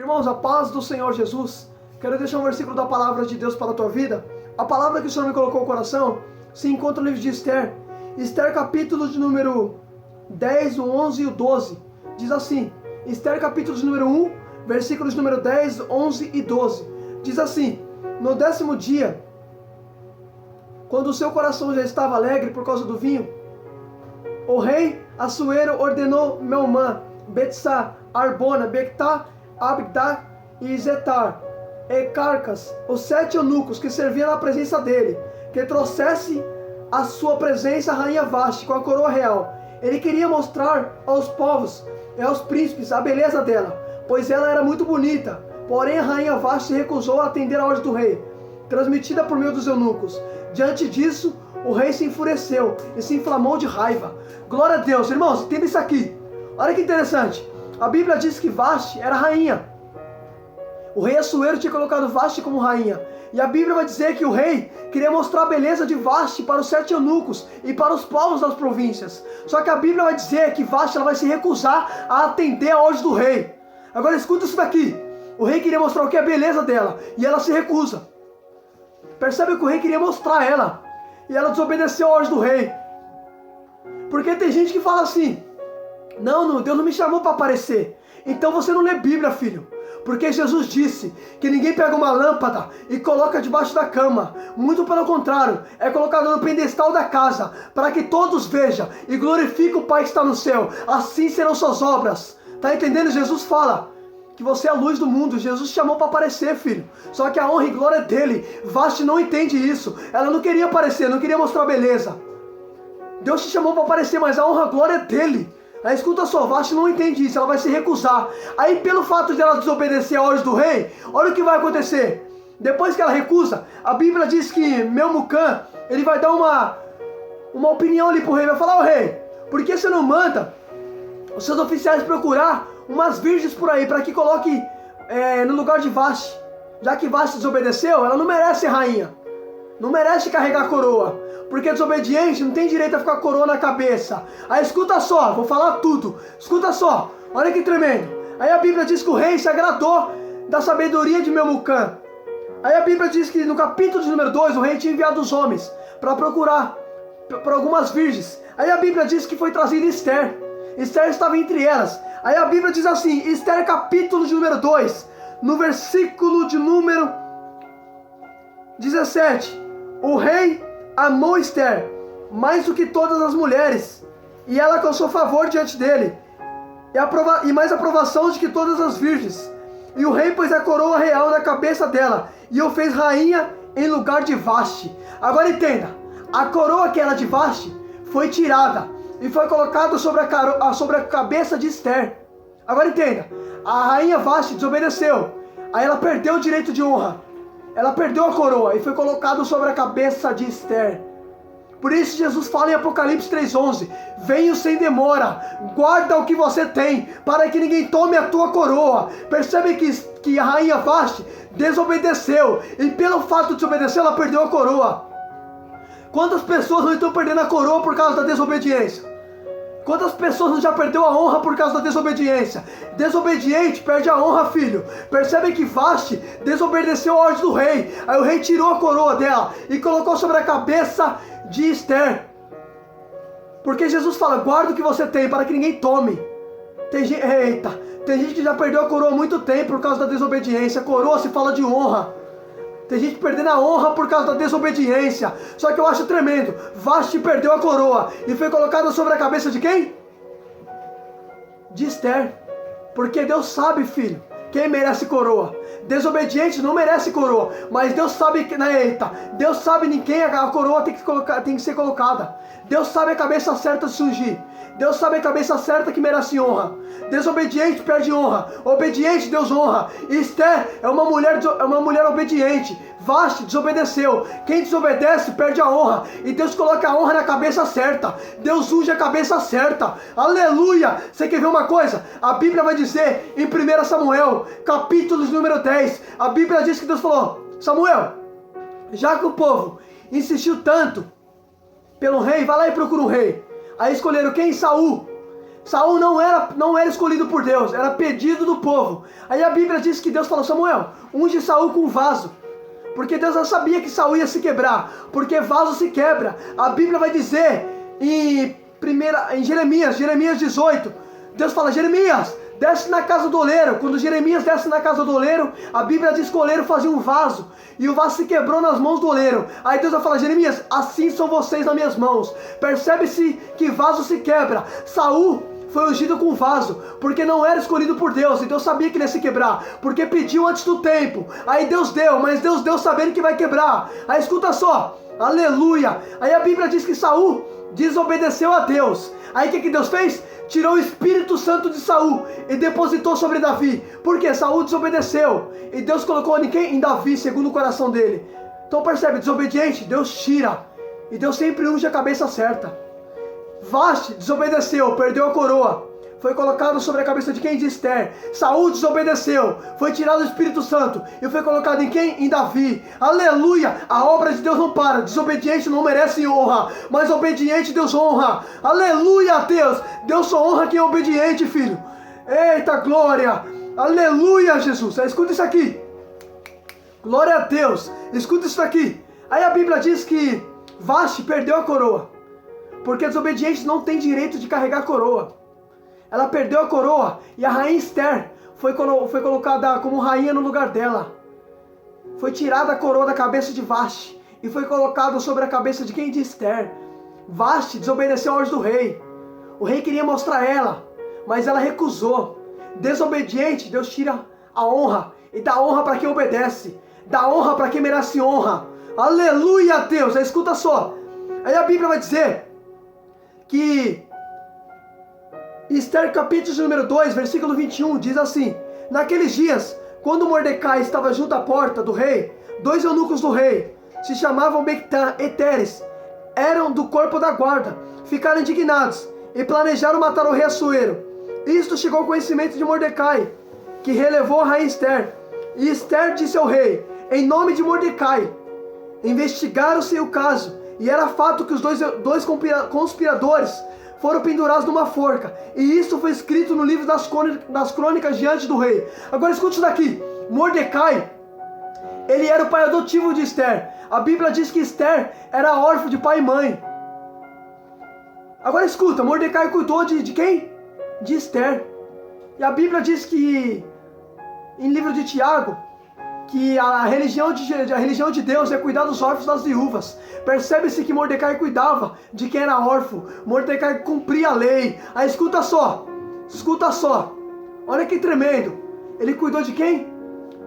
Irmãos, a paz do Senhor Jesus. Quero deixar um versículo da palavra de Deus para a tua vida. A palavra que o Senhor me colocou no coração se encontra no livro de Esther. Esther capítulo de número 10, o 11 e o 12. Diz assim, Esther capítulo de número 1, versículos de número 10, 11 e 12. Diz assim, no 10º dia, quando o seu coração já estava alegre por causa do vinho, o rei Assuero ordenou Meumã, Betsá, Arbona, Bectá, Abdá e Zetar, e Carcas, os 7 eunucos que serviam na presença dele, que trouxesse à sua presença a rainha Vasti com a coroa real. Ele queria mostrar aos povos e aos príncipes a beleza dela, pois ela era muito bonita. Porém a rainha Vasti recusou a atender a ordem do rei, transmitida por meio dos eunucos. Diante disso, o rei se enfureceu e se inflamou de raiva. Glória a Deus, irmãos, entenda isso aqui. Olha que interessante. A Bíblia diz que Vasti era rainha. O rei Assuero tinha colocado Vasti como rainha. E a Bíblia vai dizer que o rei queria mostrar a beleza de Vasti para os 7 eunucos e para os povos das províncias. Só que a Bíblia vai dizer que Vasti ela vai se recusar a atender a ordem do rei. Agora escuta isso daqui. O rei queria mostrar o que é a beleza dela e ela se recusa. Percebe que o rei queria mostrar ela e ela desobedeceu a ordem do rei. Porque tem gente que fala assim, não, Deus não me chamou para aparecer. Então você não lê Bíblia, filho. Porque Jesus disse que ninguém pega uma lâmpada e coloca debaixo da cama. Muito pelo contrário, é colocado no pedestal da casa, para que todos vejam e glorifiquem o Pai que está no céu. Assim serão suas obras. Tá entendendo? Jesus fala que você é a luz do mundo. Jesus te chamou para aparecer, filho. Só que a honra e glória é dele. Vasti não entende isso. Ela não queria aparecer, não queria mostrar beleza. Deus te chamou para aparecer, mas a honra e glória é dele. Aí escuta só, Vasti não entende isso, ela vai se recusar. Aí pelo fato de ela desobedecer a ordem do rei, olha o que vai acontecer. Depois que ela recusa, a Bíblia diz que Memucã, ele vai dar uma opinião ali pro rei. Vai falar, rei, por que você não manda os seus oficiais procurar umas virgens por aí, para que coloque no lugar de Vasti? Já que Vasti desobedeceu, ela não merece ser rainha. Não merece carregar a coroa. Porque desobediente não tem direito a ficar com a coroa na cabeça. Aí escuta só, vou falar tudo. Escuta só, olha que tremendo. Aí a Bíblia diz que o rei se agradou da sabedoria de Memucã. Aí a Bíblia diz que no capítulo de número 2, o rei tinha enviado os homens para procurar por algumas virgens. Aí a Bíblia diz que foi trazida Esther. Esther estava entre elas. Aí a Bíblia diz assim, Esther capítulo de número 2, no versículo de número 17. O rei amou Esther mais do que todas as mulheres, e ela alcançou favor diante dele, e mais aprovação de que todas as virgens. E o rei pôs a coroa real na cabeça dela, e o fez rainha em lugar de Vasti. Agora entenda, a coroa que era de Vasti foi tirada, e foi colocada sobre a cabeça de Esther. Agora entenda, a rainha Vasti desobedeceu, aí ela perdeu o direito de honra. Ela perdeu a coroa e foi colocado sobre a cabeça de Esther. Por isso Jesus fala em Apocalipse 3:11, venho sem demora, guarda o que você tem, para que ninguém tome a tua coroa. Percebe que a rainha Vasti desobedeceu, e pelo fato de desobedecer, ela perdeu a coroa. Quantas pessoas não estão perdendo a coroa por causa da desobediência? Quantas pessoas não já perdeu a honra por causa da desobediência? Desobediente perde a honra, filho. Percebe que Vasti desobedeceu a ordem do rei. Aí o rei tirou a coroa dela e colocou sobre a cabeça de Esther. Porque Jesus fala, guarda o que você tem para que ninguém tome. Tem gente que já perdeu a coroa há muito tempo por causa da desobediência. Coroa se fala de honra. Tem gente perdendo a honra por causa da desobediência. Só que eu acho tremendo. Vasti perdeu a coroa e foi colocada sobre a cabeça de quem? De Esther. Porque Deus sabe, filho, quem merece coroa. Desobediente não merece coroa. Mas Deus sabe, Deus sabe em quem a coroa tem que ser colocada. Deus sabe a cabeça certa de surgir. Deus sabe a cabeça certa que merece honra. Desobediente perde honra. Obediente Deus honra. Esther é uma mulher obediente. Vasti desobedeceu. Quem desobedece perde a honra. E Deus coloca a honra na cabeça certa. Deus unge a cabeça certa. Aleluia! Você quer ver uma coisa? A Bíblia vai dizer em 1 Samuel, capítulo número 10. A Bíblia diz que Deus falou, Samuel, já que o povo insistiu tanto pelo rei, vai lá e procura um rei. Aí escolheram quem? Saul. Saul não era escolhido por Deus, era pedido do povo. Aí a Bíblia diz que Deus falou: Samuel, unge Saul com um vaso. Porque Deus já sabia que Saul ia se quebrar, porque vaso se quebra. A Bíblia vai dizer em Jeremias 18, Deus fala: Jeremias, desce na casa do oleiro. Quando Jeremias desce na casa do oleiro, a Bíblia diz que o oleiro fazia um vaso, e o vaso se quebrou nas mãos do oleiro. Aí Deus vai falar: Jeremias, assim são vocês nas minhas mãos. Percebe-se que vaso se quebra. Saul foi ungido com vaso, porque não era escolhido por Deus, e Deus sabia que ele ia se quebrar, porque pediu antes do tempo. Aí Deus deu, mas Deus deu sabendo que vai quebrar. Aí escuta só, aleluia. Aí a Bíblia diz que Saul desobedeceu a Deus. Aí o que Deus fez? Tirou o Espírito Santo de Saul e depositou sobre Davi. Porque Saul desobedeceu, e Deus colocou em quem? Em Davi, segundo o coração dele. Então percebe, desobediente, Deus tira, e Deus sempre unge a cabeça certa. Vaste desobedeceu, perdeu a coroa, foi colocado sobre a cabeça de quem? De Esther. Saul desobedeceu, foi tirado o Espírito Santo e foi colocado em quem? Em Davi. Aleluia, a obra de Deus não para. Desobediente não merece honra, mas obediente Deus honra. Aleluia, Deus, Deus só honra quem é obediente, filho. Eita glória, aleluia, Jesus. Escuta isso aqui, glória a Deus, escuta isso aqui. Aí a Bíblia diz que Vaste perdeu a coroa, porque a desobediente não tem direito de carregar a coroa. Ela perdeu a coroa, e a rainha Esther foi colocada como rainha no lugar dela. Foi tirada a coroa da cabeça de Vaste e foi colocada sobre a cabeça de quem? De Esther. Vaste desobedeceu a ordem do rei. O rei queria mostrar ela, mas ela recusou. Desobediente, Deus tira a honra e dá honra para quem obedece. Dá honra para quem merece honra. Aleluia, Deus. Aí escuta só. Aí a Bíblia vai dizer que Esther capítulo número 2, versículo 21, diz assim: naqueles dias, quando Mordecai estava junto à porta do rei, 2 eunucos do rei, se chamavam Bigtã e Teres, eram do corpo da guarda, ficaram indignados e planejaram matar o rei Assuero. Isto chegou ao conhecimento de Mordecai, que relevou a rainha Esther. E Esther disse ao rei, em nome de Mordecai. Investigaram-se o caso, e era fato que os dois conspiradores foram pendurados numa forca, e isso foi escrito no livro das crônicas diante do rei. Agora escute isso daqui. Mordecai, ele era o pai adotivo de Esther. A Bíblia diz que Esther era órfã de pai e mãe. Agora escuta, Mordecai cuidou de quem? De Esther. E a Bíblia diz que, em livro de Tiago, que a religião de Deus é cuidar dos órfãos e das viúvas. Percebe-se que Mordecai cuidava de quem era órfão. Mordecai cumpria a lei. Aí escuta só, olha que tremendo. Ele cuidou de quem?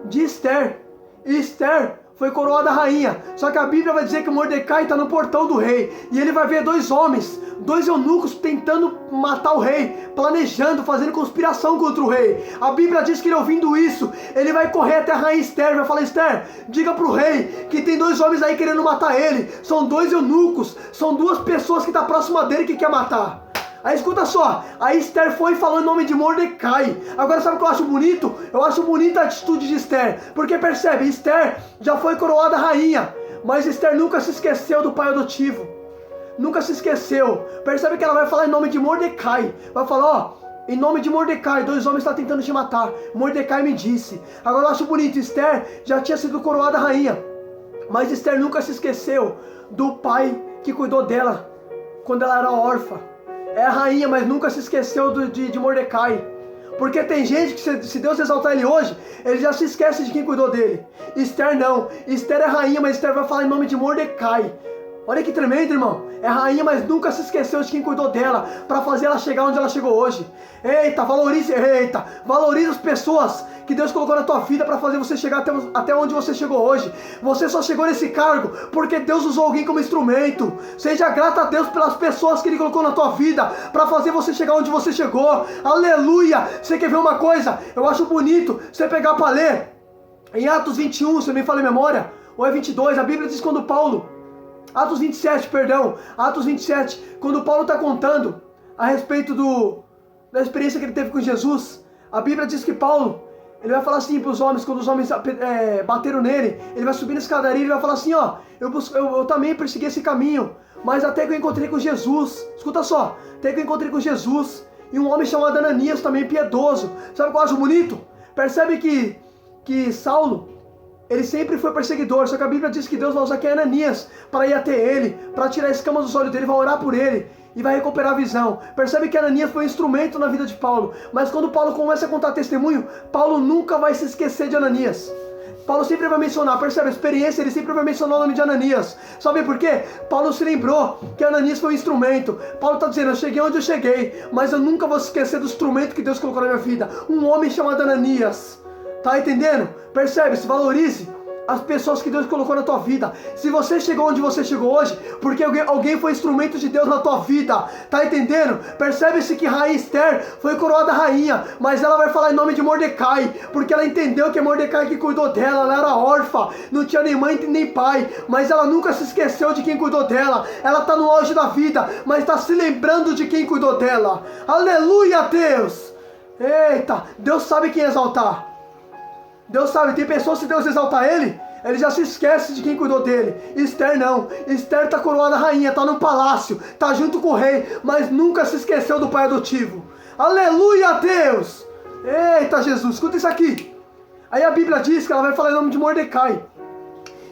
De Esther. E Esther foi coroada rainha. Só que a Bíblia vai dizer que Mordecai está no portão do rei, e ele vai ver 2 homens, 2 eunucos tentando matar o rei, planejando, fazendo conspiração contra o rei. A Bíblia diz que ele, ouvindo isso, ele vai correr até a rainha Esther, vai falar: Esther, diga para o rei que tem 2 homens aí querendo matar ele. São 2 eunucos, são 2 pessoas que estão próximas dele que quer matar. Aí escuta só, a Esther foi e falou em nome de Mordecai. Agora sabe o que eu acho bonito? Eu acho bonita a atitude de Esther, porque percebe, Esther já foi coroada rainha, mas Esther nunca se esqueceu do pai adotivo. Nunca se esqueceu. Percebe que ela vai falar em nome de Mordecai. Vai falar, em nome de Mordecai, 2 homens estão tentando te matar. Mordecai me disse. Agora eu acho bonito, Esther já tinha sido coroada rainha, mas Esther nunca se esqueceu do pai que cuidou dela quando ela era órfã. É a rainha, mas nunca se esqueceu de Mordecai. Porque tem gente que, se Deus exaltar ele hoje, ele já se esquece de quem cuidou dele. Esther não. Esther é rainha, mas Esther vai falar em nome de Mordecai. Olha que tremendo, irmão. É rainha, mas nunca se esqueceu de quem cuidou dela, para fazer ela chegar onde ela chegou hoje. Valorize as pessoas que Deus colocou na tua vida para fazer você chegar até onde você chegou hoje. Você só chegou nesse cargo porque Deus usou alguém como instrumento. Seja grato a Deus pelas pessoas que Ele colocou na tua vida para fazer você chegar onde você chegou. Aleluia! Você quer ver uma coisa? Eu acho bonito você pegar para ler em Atos 21, se me fala em memória, ou é 22, a Bíblia diz quando Paulo... Atos 27, quando Paulo está contando a respeito da experiência que ele teve com Jesus, a Bíblia diz que Paulo, ele vai falar assim para os homens, quando os homens bateram nele, ele vai subir na escadaria e ele vai falar assim, eu também persegui esse caminho, mas até que eu encontrei com Jesus, escuta só, até que eu encontrei com Jesus, e um homem chamado Ananias, também piedoso. Sabe o que eu acho bonito? Percebe que Saulo, ele sempre foi perseguidor, só que a Bíblia diz que Deus vai usar aqui Ananias para ir até ele, para tirar as escamas dos olhos dele, vai orar por ele e vai recuperar a visão. Percebe que Ananias foi um instrumento na vida de Paulo, mas quando Paulo começa a contar testemunho, Paulo nunca vai se esquecer de Ananias. Paulo sempre vai mencionar, percebe a experiência, ele sempre vai mencionar o nome de Ananias. Sabe por quê? Paulo se lembrou que Ananias foi um instrumento. Paulo está dizendo, eu cheguei onde eu cheguei, mas eu nunca vou esquecer do instrumento que Deus colocou na minha vida. Um homem chamado Ananias. Tá entendendo? Percebe? Se valorize as pessoas que Deus colocou na tua vida. Se você chegou onde você chegou hoje, porque alguém foi instrumento de Deus na tua vida. Tá entendendo? Percebe-se que Rainha Esther foi coroada rainha, mas ela vai falar em nome de Mordecai, porque ela entendeu que é Mordecai que cuidou dela. Ela era órfã, não tinha nem mãe nem pai, mas ela nunca se esqueceu de quem cuidou dela. Ela tá no auge da vida, mas está se lembrando de quem cuidou dela. Aleluia, Deus! Eita, Deus sabe quem exaltar. Deus sabe, tem pessoas, se Deus exaltar ele já se esquece de quem cuidou dele. Esther não. Esther está coroada rainha, está no palácio, está junto com o rei, mas nunca se esqueceu do pai adotivo. Aleluia, Deus! Eita, Jesus, escuta isso aqui. Aí a Bíblia diz que ela vai falar em nome de Mordecai.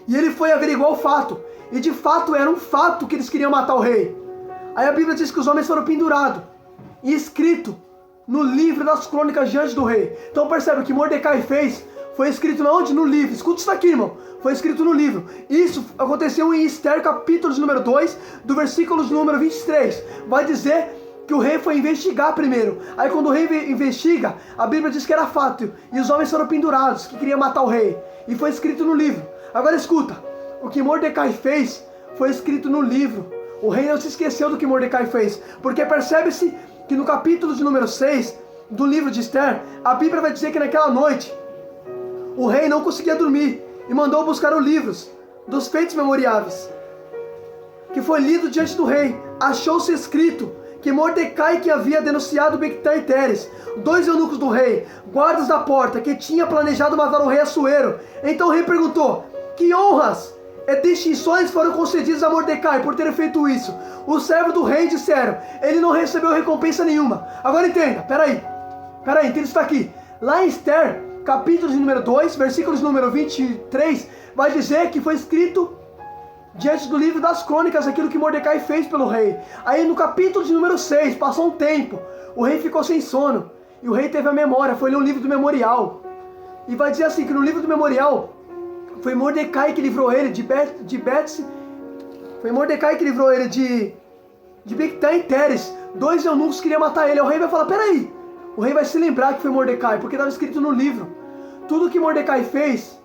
E ele foi averiguar o fato. E de fato era um fato que eles queriam matar o rei. Aí a Bíblia diz que os homens foram pendurados e escrito no livro das crônicas diante do rei. Então percebe o que Mordecai fez. Foi escrito onde? No livro. Escuta isso aqui, irmão. Foi escrito no livro. Isso aconteceu em Esther, capítulo de número 2, do versículo de número 23. Vai dizer que o rei foi investigar primeiro. Aí quando o rei investiga, a Bíblia diz que era fato. E os homens foram pendurados, que queriam matar o rei. E foi escrito no livro. Agora escuta. O que Mordecai fez foi escrito no livro. O rei não se esqueceu do que Mordecai fez. Porque percebe-se que no capítulo de número 6 do livro de Esther, a Bíblia vai dizer que naquela noite o rei não conseguia dormir e mandou buscar os livros dos feitos memoriáveis, que foi lido diante do rei. Achou-se escrito que Mordecai, que havia denunciado Bigtã e Teres, 2 eunucos do rei, guardas da porta, que tinha planejado matar o rei Assuero. Então o rei perguntou: que honras e distinções foram concedidas a Mordecai por ter feito isso? Os servos do rei disseram: ele não recebeu recompensa nenhuma. Agora entenda, peraí, entenda isso aqui. Lá em Esther, capítulo de número 2, versículos de número 23, vai dizer que foi escrito diante do livro das crônicas aquilo que Mordecai fez pelo rei. Aí no capítulo de número 6, passou um tempo, o rei ficou sem sono, e o rei teve a memória, foi ler um livro do memorial. E vai dizer assim, que no livro do memorial, foi Mordecai que livrou ele foi Mordecai que livrou ele de Bigtã e Teres, 2 eunucos queriam matar ele. Aí o rei vai falar: peraí, o rei vai se lembrar que foi Mordecai, porque estava escrito no livro. Tudo que Mordecai fez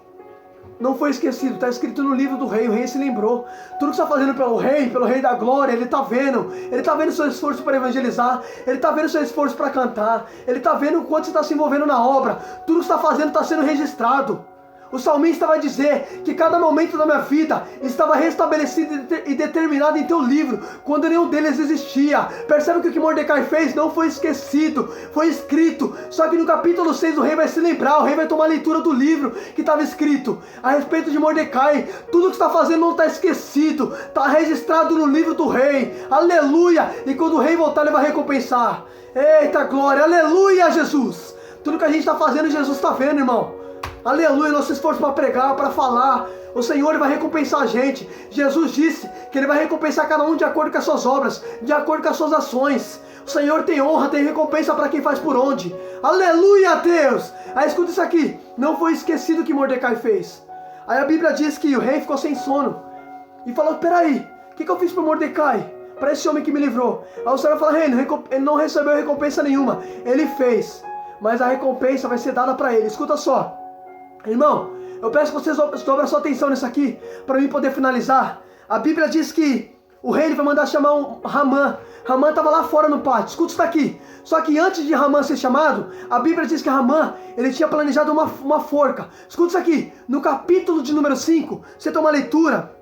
não foi esquecido, está escrito no livro do rei. O rei se lembrou. Tudo que você está fazendo pelo rei da glória, ele está vendo. Ele está vendo o seu esforço para evangelizar, ele está vendo o seu esforço para cantar, ele está vendo o quanto você está se envolvendo na obra. Tudo que você está fazendo está sendo registrado. O salmista vai dizer que cada momento da minha vida estava restabelecido e determinado em teu livro, quando nenhum deles existia. Percebe que o que Mordecai fez não foi esquecido, foi escrito. Só que no capítulo 6 o rei vai se lembrar, o rei vai tomar a leitura do livro que estava escrito a respeito de Mordecai. Tudo que está fazendo não está esquecido, está registrado no livro do rei. Aleluia! E quando o rei voltar, ele vai recompensar. Eita glória, aleluia, Jesus! Tudo que a gente está fazendo, Jesus está vendo, irmão. Aleluia, nosso esforço para pregar, para falar, o Senhor vai recompensar a gente. Jesus disse que Ele vai recompensar cada um de acordo com as suas obras, de acordo com as suas ações. O Senhor tem honra, tem recompensa para quem faz por onde. Aleluia, Deus! Aí escuta isso aqui, não foi esquecido o que Mordecai fez. Aí a Bíblia diz que o rei ficou sem sono e falou: peraí, o que eu fiz para Mordecai? Para esse homem que me livrou? Aí o Senhor fala: rei, ele não recebeu recompensa nenhuma. Ele fez, mas a recompensa vai ser dada para ele. Escuta só. Irmão, eu peço que vocês dobrem a sua atenção nisso aqui, para mim poder finalizar. A Bíblia diz que o rei vai mandar chamar um Ramã. Ramã estava lá fora no pátio. Escuta isso daqui. Só que antes de Ramã ser chamado, a Bíblia diz que Ramã, ele tinha planejado uma forca. Escuta isso aqui. No capítulo de número 5, você toma a leitura.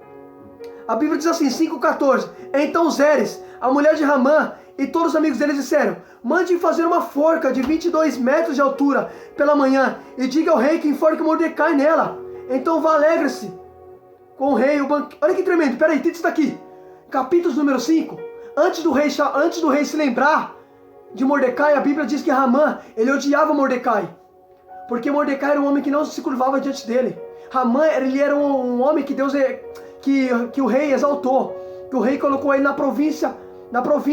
A Bíblia diz assim, 5,14. Então Zeres, a mulher de Ramã, e todos os amigos deles disseram: mande fazer uma forca de 22 metros de altura pela manhã, e diga ao rei que enforque Mordecai nela. Então vá, alegre-se com o rei, o banquete. Olha que tremendo, peraí, tem isso daqui. Capítulo número 5. Antes do rei se lembrar de Mordecai, a Bíblia diz que Hamã, ele odiava Mordecai. Porque Mordecai era um homem que não se curvava diante dele. Hamã, ele era um homem que Deus, que o rei exaltou. Que o rei colocou ele na província,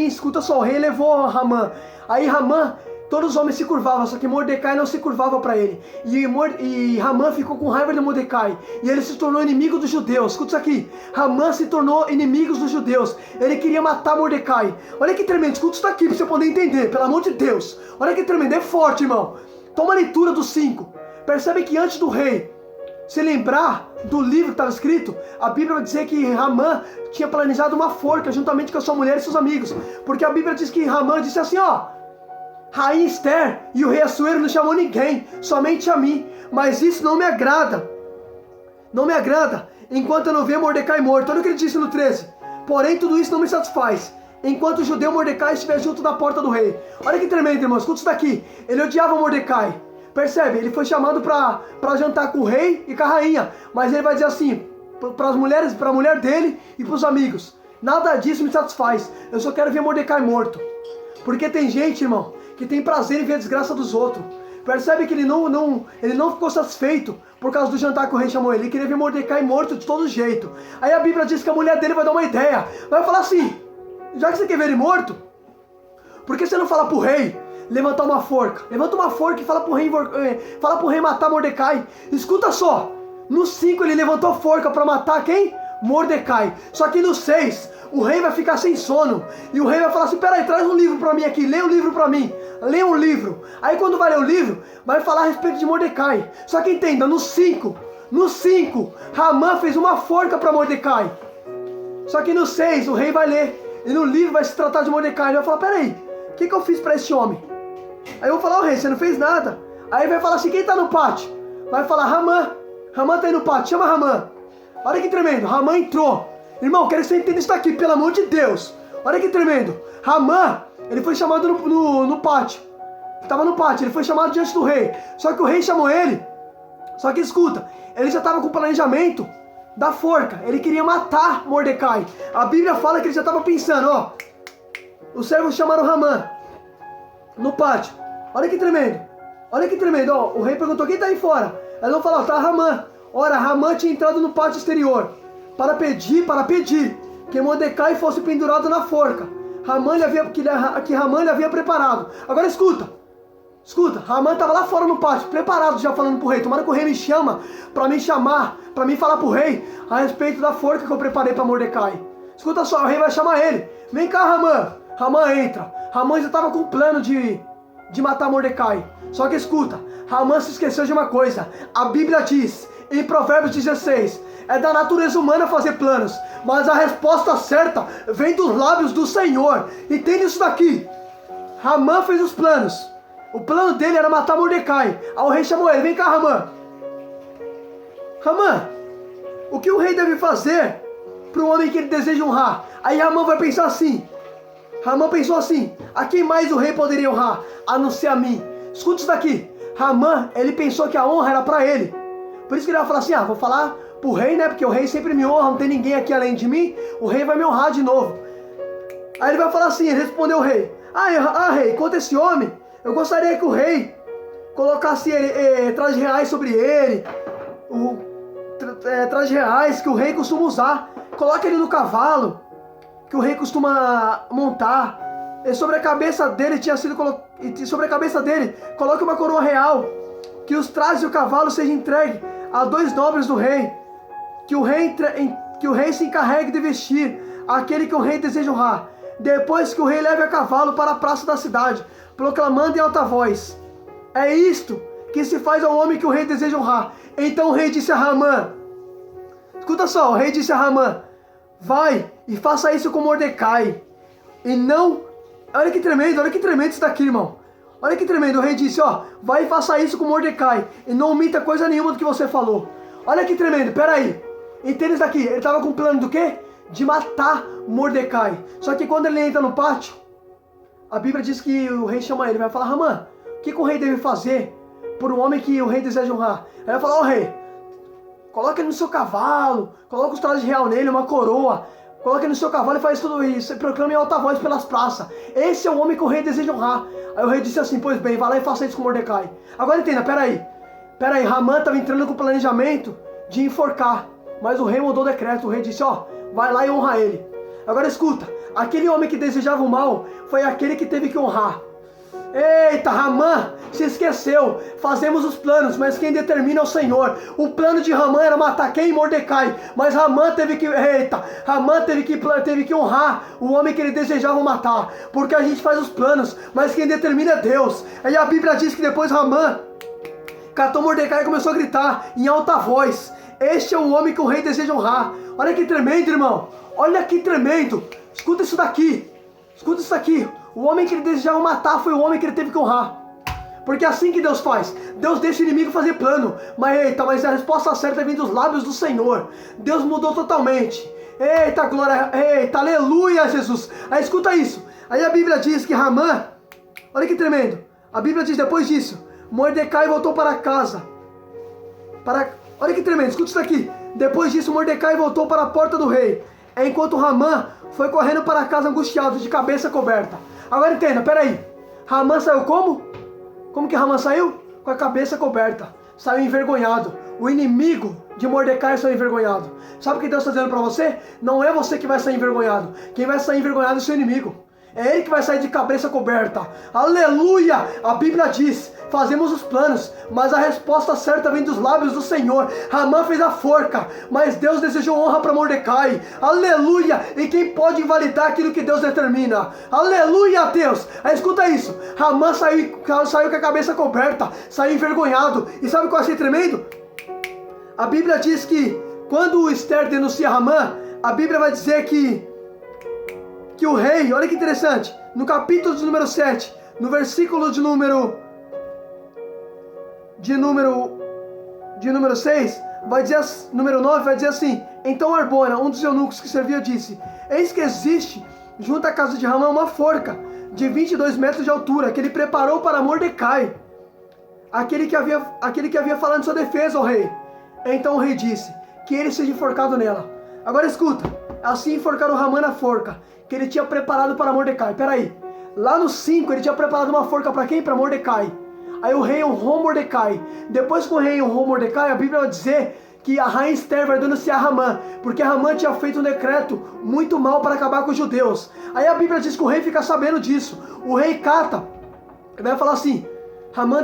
escuta só, o rei levou Hamã. Aí Hamã, todos os homens se curvavam, só que Mordecai não se curvava para ele. E Hamã ficou com raiva de Mordecai. E ele se tornou inimigo dos judeus. Escuta isso aqui. Hamã se tornou inimigo dos judeus. Ele queria matar Mordecai. Olha que tremendo. Escuta isso aqui para você poder entender. Pelo amor de Deus. Olha que tremendo. É forte, irmão. Toma a leitura do 5. Percebe que antes do rei se lembrar do livro que estava escrito, a Bíblia vai dizer que Hamã tinha planejado uma forca juntamente com a sua mulher e seus amigos. Porque a Bíblia diz que Hamã disse assim, ó: Rainha Esther e o rei Assuero não chamou ninguém, somente a mim. Mas isso não me agrada. Não me agrada, enquanto eu não ver Mordecai morto. Olha o que ele disse no 13. Porém, tudo isso não me satisfaz, enquanto o judeu Mordecai estiver junto da porta do rei. Olha que tremendo, irmão. Escuta isso daqui. Ele odiava Mordecai. Percebe? Ele foi chamado para jantar com o rei e com a rainha. Mas ele vai dizer assim, para as mulheres, para a mulher dele e para os amigos: nada disso me satisfaz. Eu só quero ver Mordecai morto. Porque tem gente, irmão, que tem prazer em ver a desgraça dos outros. Percebe que ele não ficou satisfeito por causa do jantar que o rei chamou ele. Ele queria ver Mordecai morto de todo jeito. Aí a Bíblia diz que a mulher dele vai dar uma ideia. Vai falar assim: já que você quer ver ele morto, por que você não fala pro rei levantar uma forca? Levanta uma forca e fala pro rei matar Mordecai. Escuta só. No 5 ele levantou a forca para matar quem? Mordecai. Só que no 6 o rei vai ficar sem sono. E o rei vai falar assim: peraí, traz um livro para mim aqui. Lê um livro para mim. Lê um livro. Aí quando vai ler o livro, vai falar a respeito de Mordecai. Só que entenda, no 5, Hamã fez uma forca para Mordecai. Só que no 6 o rei vai ler. E no livro vai se tratar de Mordecai. Ele vai falar: peraí, o que eu fiz para esse homem? Aí eu vou falar: o rei, você não fez nada. Aí vai falar assim: quem tá no pátio? Vai falar: Hamã. Hamã tá aí no pátio, chama Hamã. Olha que tremendo, Hamã entrou. Irmão, quero que você entenda isso daqui, pelo amor de Deus. Olha que tremendo. Hamã, ele foi chamado no pátio. Estava no pátio, ele foi chamado diante do rei. Só que o rei chamou ele. Só que escuta, ele já estava com o planejamento da forca. Ele queria matar Mordecai. A Bíblia fala que ele já estava pensando, ó. Os servos chamaram Hamã no pátio. Olha que tremendo. Olha que tremendo, ó. O rei perguntou: quem tá aí fora? Eles vão falar: tá Hamã. Ora, Hamã tinha entrado no pátio exterior para pedir que Mordecai fosse pendurado na forca. Que Hamã lhe havia preparado. Agora escuta, Hamã estava lá fora no pátio, preparado já, falando pro rei: tomara que o rei me chama, para me falar pro rei a respeito da forca que eu preparei para Mordecai. Escuta só, o rei vai chamar ele: vem cá, Hamã. Hamã entra. Hamã já estava com o plano de matar Mordecai. Só que escuta, Hamã se esqueceu de uma coisa. A Bíblia diz, em Provérbios 16, é da natureza humana fazer planos, mas a resposta certa vem dos lábios do Senhor. Entende isso daqui? Hamã fez os planos. O plano dele era matar Mordecai. Aí o rei chamou ele: vem cá, Hamã. Hamã, o que o rei deve fazer para o homem que ele deseja honrar? Aí Hamã vai pensar assim. Hamã pensou assim: a quem mais o rei poderia honrar, a não ser a mim? Escuta isso daqui. Hamã, ele pensou que a honra era para ele. Por isso que ele vai falar assim: vou falar pro rei, né? Porque o rei sempre me honra, não tem ninguém aqui além de mim. O rei vai me honrar de novo. Aí ele vai falar assim, ele respondeu o rei: rei, quanto a esse homem, eu gostaria que o rei colocasse trajes reais sobre ele. Trajes reais que o rei costuma usar. Coloque ele no cavalo que o rei costuma montar. E sobre a cabeça dele coloque uma coroa real. Que os trajes e o cavalo sejam entregues a 2 nobres do rei. Que o rei se encarregue de vestir aquele que o rei deseja honrar. Depois que o rei leve a cavalo para a praça da cidade, proclamando em alta voz: é isto que se faz ao homem que o rei deseja honrar. Então o rei disse a Hamã: escuta só, o rei disse a Hamã: vai e faça isso com Mordecai. E não... Olha que tremendo isso daqui, irmão. Olha que tremendo, o rei disse: vai e faça isso com Mordecai. E não omita coisa nenhuma do que você falou. Olha que tremendo, peraí. Entende isso daqui? Ele estava com o plano do quê? De matar Mordecai. Só que quando ele entra no pátio, a Bíblia diz que o rei chama ele, vai falar: Hamã, o que o rei deve fazer por um homem que o rei deseja honrar? Aí vai falar: rei, coloca ele no seu cavalo, coloca os trajes real nele, uma coroa, Coloque no seu cavalo e faz tudo isso. E proclame em alta voz pelas praças. Esse é o homem que o rei deseja honrar. Aí o rei disse assim, pois bem, vai lá e faça isso com Mordecai. Agora entenda, peraí, Haman estava entrando com o planejamento de enforcar. Mas o rei mudou o decreto. O rei disse, ó, vai lá e honra ele. Agora escuta, aquele homem que desejava o mal foi aquele que teve que honrar. Eita, Haman se esqueceu. Fazemos os planos, mas quem determina é o Senhor. O plano de Haman era matar quem? Mordecai. Mas Haman teve que honrar o homem que ele desejava matar. Porque a gente faz os planos, mas quem determina é Deus. Aí a Bíblia diz que depois Haman catou Mordecai e começou a gritar em alta voz: este é o homem que o rei deseja honrar. Olha que tremendo, irmão. Olha que tremendo. Escuta isso daqui. Escuta isso daqui. O homem que ele desejava matar foi o homem que ele teve que honrar. Porque é assim que Deus faz. Deus deixa o inimigo fazer plano. Mas a resposta certa vem dos lábios do Senhor. Deus mudou totalmente. Eita, glória. Eita, aleluia, Jesus. Aí escuta isso. Aí a Bíblia diz que Haman, olha que tremendo. A Bíblia diz depois disso, Mordecai voltou para casa. Olha que tremendo, escuta isso aqui. Depois disso, Mordecai voltou para a porta do rei, enquanto Haman foi correndo para casa angustiado, de cabeça coberta. Agora entenda, peraí. Haman saiu como? Como que Haman saiu? Com a cabeça coberta. Saiu envergonhado. O inimigo de Mordecai saiu envergonhado. Sabe o que Deus está dizendo para você? Não é você que vai sair envergonhado. Quem vai sair envergonhado é o seu inimigo. É ele que vai sair de cabeça coberta. Aleluia! A Bíblia diz, fazemos os planos, mas a resposta certa vem dos lábios do Senhor. Haman fez a forca, mas Deus desejou honra para Mordecai. Aleluia! E quem pode invalidar aquilo que Deus determina? Aleluia, Deus! Aí escuta isso. Haman saiu com a cabeça coberta, saiu envergonhado. E sabe qual é esse tremendo? A Bíblia diz que quando o Esther denuncia Haman, a Bíblia vai dizer que o rei, olha que interessante, no capítulo de número 7, no versículo de número 6, vai dizer, número 9, vai dizer assim: então Arbona, um dos eunucos que servia, disse: eis que existe junto à casa de Haman uma forca de 22 metros de altura, que ele preparou para Mordecai, aquele que havia falado em sua defesa ao rei. Então o rei disse que ele seja enforcado nela. Agora escuta, assim enforcaram Haman na forca que ele tinha preparado para Mordecai. Peraí, lá no 5 ele tinha preparado uma forca para quem? Para Mordecai. Aí o rei honrou Mordecai. Depois que o rei honrou Mordecai, a Bíblia vai dizer que a rainha Esther vai denunciar Haman, porque Haman tinha feito um decreto muito mal para acabar com os judeus. Aí a Bíblia diz que o rei fica sabendo disso. O rei cata, ele vai falar assim: Haman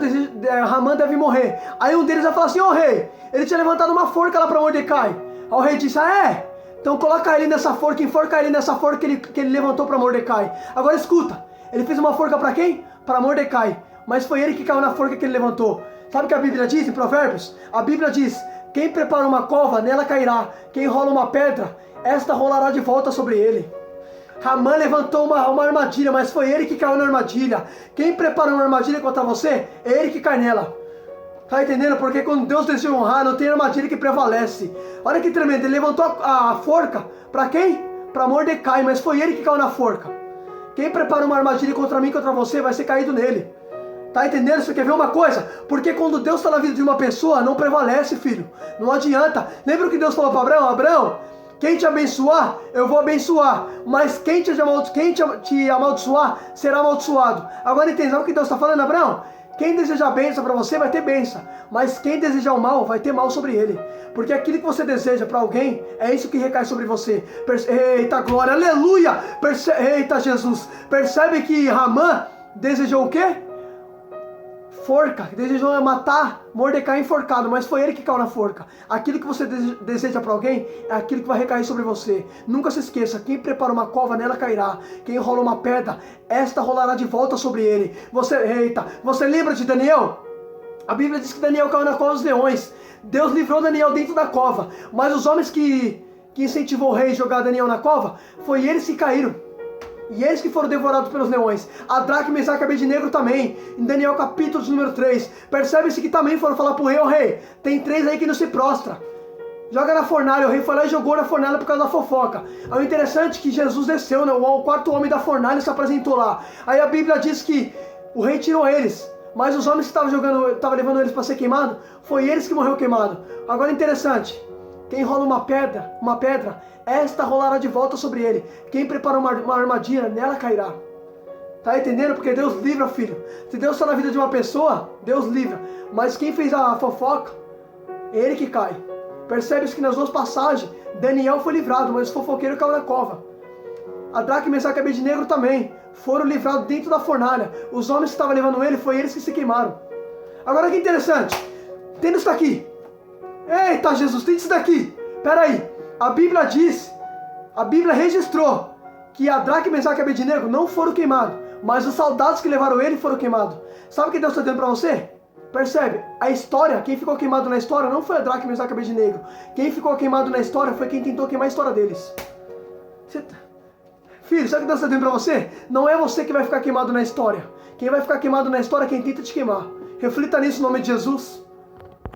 deve morrer. Aí um deles vai falar assim: ô rei, ele tinha levantado uma forca lá para Mordecai. Aí o rei disse: ah é? Então coloca ele nessa forca, enforca ele nessa forca que ele levantou para Mordecai. Agora escuta, ele fez uma forca para quem? Para Mordecai. Mas foi ele que caiu na forca que ele levantou. Sabe o que a Bíblia diz em Provérbios? A Bíblia diz: quem prepara uma cova, nela cairá. Quem rola uma pedra, esta rolará de volta sobre ele. Haman levantou uma armadilha, mas foi ele que caiu na armadilha. Quem prepara uma armadilha contra você, é ele que cai nela. Tá entendendo? Porque quando Deus deseja honrar, não tem armadilha que prevalece. Olha que tremendo, ele levantou a forca para quem? Para Mordecai, mas foi ele que caiu na forca. Quem prepara uma armadilha contra mim, contra você, vai ser caído nele. Tá entendendo? Você quer ver uma coisa? Porque quando Deus está na vida de uma pessoa, não prevalece, filho. Não adianta. Lembra o que Deus falou para Abraão? Abraão, quem te abençoar, eu vou abençoar. Mas quem te amaldiçoar, será amaldiçoado. Agora entende, sabe o que Deus está falando, Abraão? Quem deseja bênção para você vai ter bênção, mas quem desejar o mal vai ter mal sobre ele. Porque aquilo que você deseja para alguém, é isso que recai sobre você. Eita glória, aleluia! Eita Jesus! Percebe que Haman desejou o quê? Forca, desejou matar Mordecai enforcado, mas foi ele que caiu na forca. Aquilo que você deseja para alguém é aquilo que vai recair sobre você. Nunca se esqueça, quem prepara uma cova, nela cairá. Quem rola uma pedra, esta rolará de volta sobre ele. Você lembra de Daniel? A Bíblia diz que Daniel caiu na cova dos leões. Deus livrou Daniel dentro da cova, mas os homens que incentivou o rei a jogar Daniel na cova, foi eles que caíram. E eles que foram devorados pelos leões. Adraque, Mesaque e Abednego também. Em Daniel capítulo número 3. Percebe-se que também foram falar para o rei: ô rei, tem 3 aí que não se prostra. Joga na fornalha. O rei foi lá e jogou na fornalha por causa da fofoca. Aí o interessante é que Jesus desceu, né? O quarto homem da fornalha se apresentou lá. Aí a Bíblia diz que o rei tirou eles, mas os homens que estavam levando eles para ser queimado, foi eles que morreu queimado. Agora interessante, Quem rola uma pedra, esta rolará de volta sobre ele. Quem prepara uma armadilha, nela cairá. Tá entendendo? Porque Deus livra, filho. Se Deus está na vida de uma pessoa, Deus livra. Mas quem fez a fofoca, é ele que cai. Percebe-se que nas duas passagens, Daniel foi livrado, mas o fofoqueiro caiu na cova. Adraque, Mesaque e Abednego também foram livrados dentro da fornalha. Os homens que estavam levando ele, foi eles que se queimaram. Agora que interessante. Tendo isso daqui. Eita Jesus, tem isso daqui. Pera aí. A Bíblia registrou que Adraque, Mesaque e Abednego não foram queimados, mas os soldados que levaram ele foram queimados. Sabe o que Deus está dizendo para você? Percebe? A história, quem ficou queimado na história não foi Adraque, Mesaque e Abednego. Quem ficou queimado na história foi quem tentou queimar a história deles. Filho, sabe o que Deus está dizendo para você? Não é você que vai ficar queimado na história. Quem vai ficar queimado na história é quem tenta te queimar. Reflita nisso em nome de Jesus.